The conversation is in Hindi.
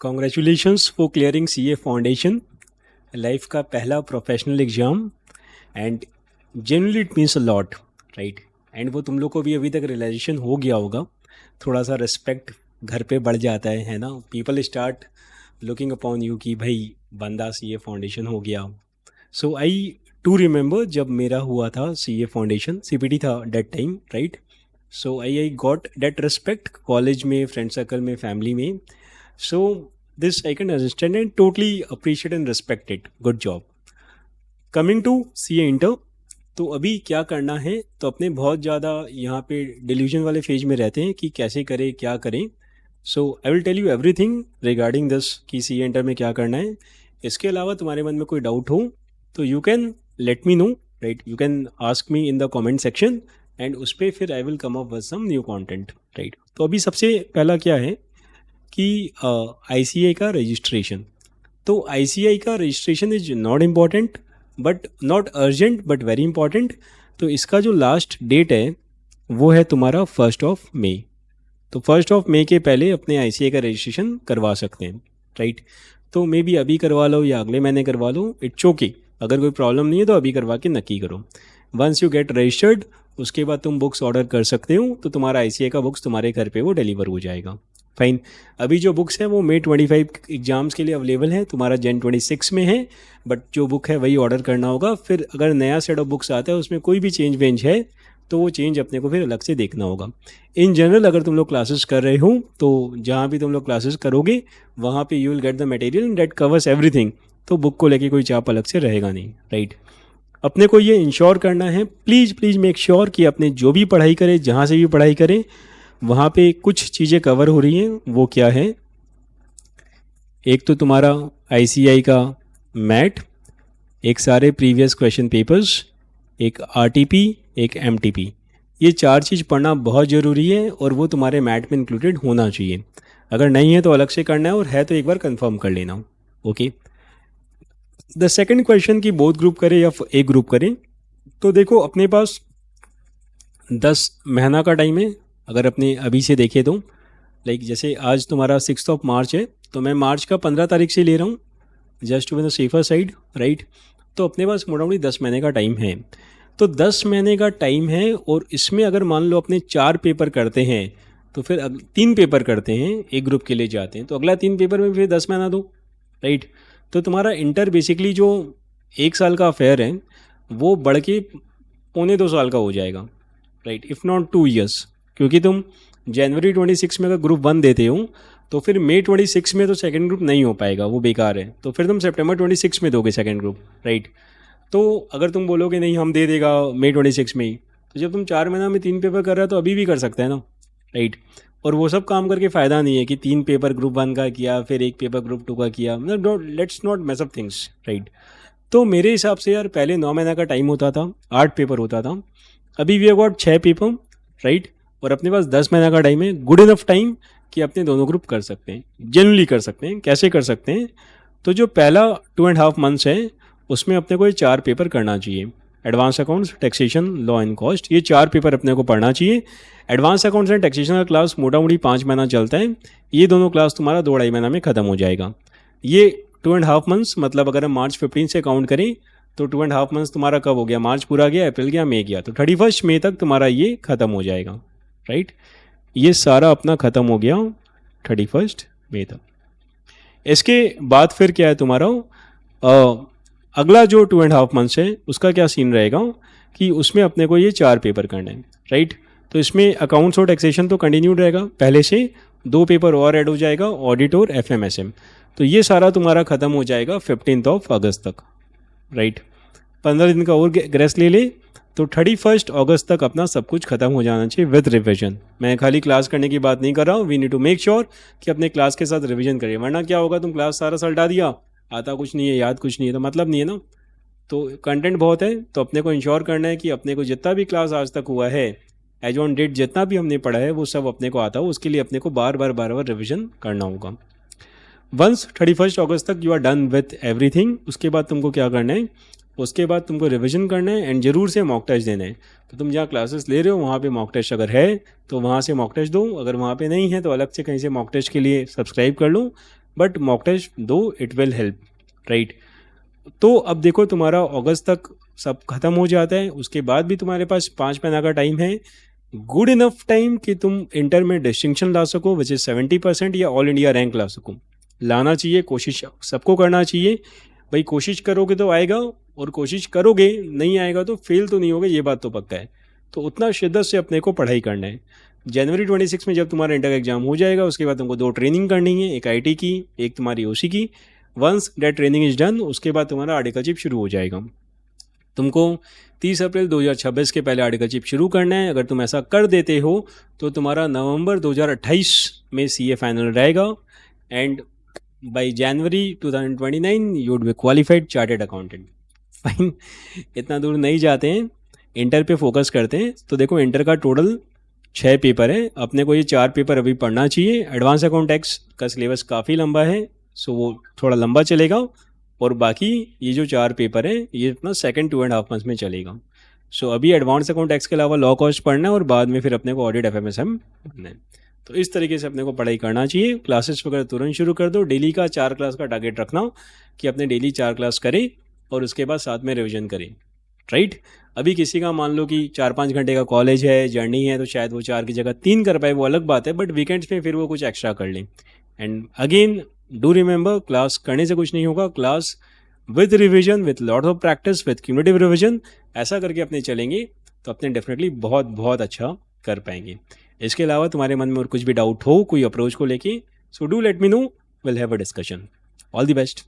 Congratulations for clearing CA foundation, life का पहला professional exam and generally it means a lot, right. And वो तुम लोग को भी अभी तक रियलाइजेशन हो गया होगा, थोड़ा सा रिस्पेक्ट घर पे बढ़ जाता है ना। People start looking upon you कि भाई बंदा सीए फाउंडेशन हो गया। सो आई टू रिमेंबर जब मेरा हुआ था सीए फाउंडेशन, सीपीटी था that time, right. So I got that respect college में, फ्रेंड सर्कल में, फैमिली में। So this I can understand and totally appreciate and respect it. Good job. Coming to CA inter, तो अभी क्या करना है, तो अपने बहुत ज़्यादा यहाँ पे डिल्यूजन वाले फेज में रहते हैं कि कैसे करें, क्या करें। So I will tell you everything regarding this कि CA इंटर में क्या करना है। इसके अलावा तुम्हारे मन में कोई डाउट हो तो you can let me know, right. You can ask me in the comment section and उस पर फिर I will come up with some new content, right. तो अभी सबसे पहला क्या है कि ICAI का रजिस्ट्रेशन। तो ICAI का registration is not important but not urgent but very important. तो इसका जो लास्ट डेट है वो है तुम्हारा 1 मई। तो 1 मई के पहले अपने ICAI का रजिस्ट्रेशन करवा सकते हैं, राइट। तो मे बी अभी करवा लो या अगले महीने करवा लो, इट्स ओके। अगर कोई प्रॉब्लम नहीं है तो अभी करवा के नक्की करो। वंस यू गेट रजिस्टर्ड उसके बाद तुम बुक्स ऑर्डर कर सकते हो, तो तुम्हारा ICAI का बुक्स तुम्हारे घर पे वो डिलीवर हो जाएगा। फाइन। अभी जो बुक्स है वो May 25 एग्ज़ाम्स के लिए अवेलेबल है, तुम्हारा Jan 26 में है, बट जो बुक है वही ऑर्डर करना होगा। फिर अगर नया सेट ऑफ बुक्स आता है उसमें कोई भी चेंज वेंज है तो वो चेंज अपने को फिर अलग से देखना होगा। इन जनरल अगर तुम लोग क्लासेस कर रहे हो तो जहाँ भी तुम लोग क्लासेस करोगे वहाँ पे you will get the material that covers everything, तो बुक को लेके कोई चाप अलग से रहेगा नहीं, राइट। अपने को ये इंश्योर करना है, प्लीज़ मेक श्योर कि अपने जो भी पढ़ाई करें, जहाँ से भी पढ़ाई करें, वहाँ पे कुछ चीज़ें कवर हो रही हैं। वो क्या है, एक तो तुम्हारा ICAI का मैट, एक सारे प्रीवियस क्वेश्चन पेपर्स, एक RTP, एक MTP। ये 4 चीज़ पढ़ना बहुत ज़रूरी है और वो तुम्हारे मैट में इंक्लूडेड होना चाहिए। अगर नहीं है तो अलग से करना है, और है तो एक बार कंफर्म कर लेना, ओके। द सेकंड क्वेश्चन कि बोथ ग्रुप करें या एक ग्रुप करें, तो देखो अपने पास 10 महीना का टाइम है। अगर अपने अभी से देखें तो लाइक जैसे आज तुम्हारा 6 मार्च है, तो मैं मार्च का 15 तारीख से ले रहा हूँ, just to be the safer side, right. तो अपने पास मोटामोटी 10 महीने का टाइम है। तो 10 महीने का टाइम है और इसमें अगर मान लो अपने 4 पेपर करते हैं तो फिर 3 पेपर करते हैं, एक ग्रुप के लिए जाते हैं, तो अगला 3 पेपर में फिर 10 महीना दो, राइट। तो तुम्हारा इंटर बेसिकली जो 1 साल का अफेयर है वो बढ़ के 1.25 साल का हो जाएगा, राइट, इफ़ नॉट 2 ईयर्स। क्योंकि तुम जनवरी 26 में अगर ग्रुप 1 देते हो तो फिर May 26 में तो सेकंड ग्रुप नहीं हो पाएगा, वो बेकार है। तो फिर तुम सितंबर 26 में दोगे सेकंड ग्रुप, राइट। तो अगर तुम बोलोगे नहीं हम दे देगा May 26 में ही, तो जब तुम 4 महीना में 3 पेपर कर रहे हो तो अभी भी कर सकते हैं ना, राइट। और वो सब काम करके फ़ायदा नहीं है कि 3 पेपर ग्रुप 1 का किया फिर 1 पेपर ग्रुप 2 का किया, मतलब let's not mess up things, right. तो मेरे हिसाब से यार पहले 9 महीना का टाइम होता था, 8 पेपर होता था, अभी we have got 6 paper, right. और अपने पास 10 महीना का टाइम है, गुड इनफ टाइम कि अपने दोनों ग्रुप कर सकते हैं, जेन्युइनली कर सकते हैं। कैसे कर सकते हैं, तो जो पहला 2.5 मंथ्स है उसमें अपने को ये 4 पेपर करना चाहिए। Advance accounts, taxation, law and cost, ये 4 पेपर अपने को पढ़ना चाहिए। एडवांस अकाउंट्स एंड टैक्सेशन का क्लास मोटामोटी 5 महीना चलता है, ये दोनों क्लास तुम्हारा 2-2.5 महीना में ख़त्म हो जाएगा। ये 2.5 मंथ्स मतलब अगर हम मार्च 15 से काउंट करें तो 2.5 मंथ्स तुम्हारा कब हो गया, मार्च पूरा गया, अप्रैल गया, मई गया, तो 31 मई तक तुम्हारा ये ख़त्म हो जाएगा, राइट। ये सारा अपना ख़त्म हो गया 31 मई तक। इसके बाद फिर क्या है तुम्हारा अगला जो 2.5 मंथ्स है उसका क्या सीन रहेगा कि उसमें अपने को ये 4 पेपर करने हैं, राइट। तो इसमें अकाउंट्स और टैक्सेशन तो कंटिन्यूड रहेगा, पहले से 2 पेपर और ऐड हो जाएगा, ऑडिट और FMSM। तो ये सारा तुम्हारा ख़त्म हो जाएगा 15 अगस्त तक, राइट। 15 दिन का और ग्रेस ले ले तो 31 अगस्त तक अपना सब कुछ खत्म हो जाना चाहिए विद रिवीजन। मैं खाली क्लास करने की बात नहीं कर रहा हूँ, we need to make sure कि अपने क्लास के साथ रिवीजन करिए, वरना क्या होगा, तुम क्लास सारा सलटा दिया, आता कुछ नहीं है, याद कुछ नहीं है, तो मतलब नहीं है ना। तो कंटेंट बहुत है, तो अपने को इंश्योर करना है कि अपने को जितना भी क्लास आज तक हुआ है एज ऑन डेट जितना भी हमने पढ़ा है वो सब अपने को आता हो, उसके लिए अपने को बार बार रिवीजन करना होगा। वंस 31 अगस्त तक you are done with everything, उसके बाद तुमको क्या करना है, उसके बाद तुमको रिवीजन करना है एंड ज़रूर से मॉक टेस्ट देना है। तो तुम जहाँ क्लासेस ले रहे हो वहाँ पे मॉक टेस्ट अगर है तो वहाँ से मॉक टेस्ट दो, अगर वहाँ पे नहीं है तो अलग से कहीं से मॉक टेस्ट के लिए सब्सक्राइब कर लो। बट मॉक टेस्ट दो, इट विल हेल्प, राइट। तो अब देखो तुम्हारा अगस्त तक सब खत्म हो जाता है, उसके बाद भी तुम्हारे पास 5 महीना का टाइम है, गुड इनफ टाइम कि तुम इंटर में डिस्टिंक्शन ला सको विच इज़ 70% या ऑल इंडिया रैंक ला सको। लाना चाहिए, कोशिश सबको करना चाहिए भाई। कोशिश करोगे तो आएगा, और कोशिश करोगे नहीं आएगा तो फेल तो नहीं होगा, ये बात तो पक्का है। तो उतना शिद्दत से अपने को पढ़ाई करना है। जनवरी 26 में जब तुम्हारा इंटर का एग्जाम हो जाएगा, उसके बाद तुमको 2 ट्रेनिंग करनी है, एक आईटी की, एक तुम्हारी ओसी की। Once that training is done, उसके बाद तुम्हारा आर्टिकलशिप शुरू हो जाएगा। तुमको 30 अप्रैल 2026 के पहले आर्टिकलशिप शुरू करना है। अगर तुम ऐसा कर देते हो तो तुम्हारा नवंबर 2028 में सीए फाइनल रहेगा, and bye January 2029 you would be qualified chartered accountant. Fine, इतना दूर नहीं जाते हैं, इंटर पे फोकस करते हैं। तो देखो इंटर का टोटल 6 पेपर है, अपने को ये 4 पेपर अभी पढ़ना चाहिए। एडवांस अकाउंट टैक्स का सिलेबस काफ़ी लंबा है, सो वो थोड़ा लंबा चलेगा, और बाकी ये जो 4 पेपर है ये अपना सेकंड 2.5 मंथ्स में चलेगा। सो अभी एडवांस अकाउंट टैक्स के अलावा लॉ कॉस्ट पढ़ना है, और बाद में फिर अपने को ऑडिट एफएमएसएम पढ़ना है। तो इस तरीके से अपने को पढ़ाई करना चाहिए। क्लासेस वगैरह तुरंत शुरू कर दो। डेली का 4 क्लास का टारगेट रखना कि अपने डेली 4 क्लास करें, और उसके बाद साथ में रिविजन करें, राइट। अभी किसी का मान लो कि 4-5 घंटे का कॉलेज है, जर्नी है, तो शायद वो 4 की जगह 3 कर पाए, वो अलग बात है, बट वीकेंड्स में फिर वो कुछ एक्स्ट्रा कर लें। And again do remember, class करने से कुछ नहीं होगा, class with revision, with lot of practice, with cumulative revision, ऐसा करके अपने चलेंगे तो अपने डेफिनेटली बहुत बहुत अच्छा कर पाएंगे। इसके अलावा तुम्हारे मन में और कुछ भी डाउट हो कोई अप्रोच को लेके, so do let me no, will have a discussion. All the best.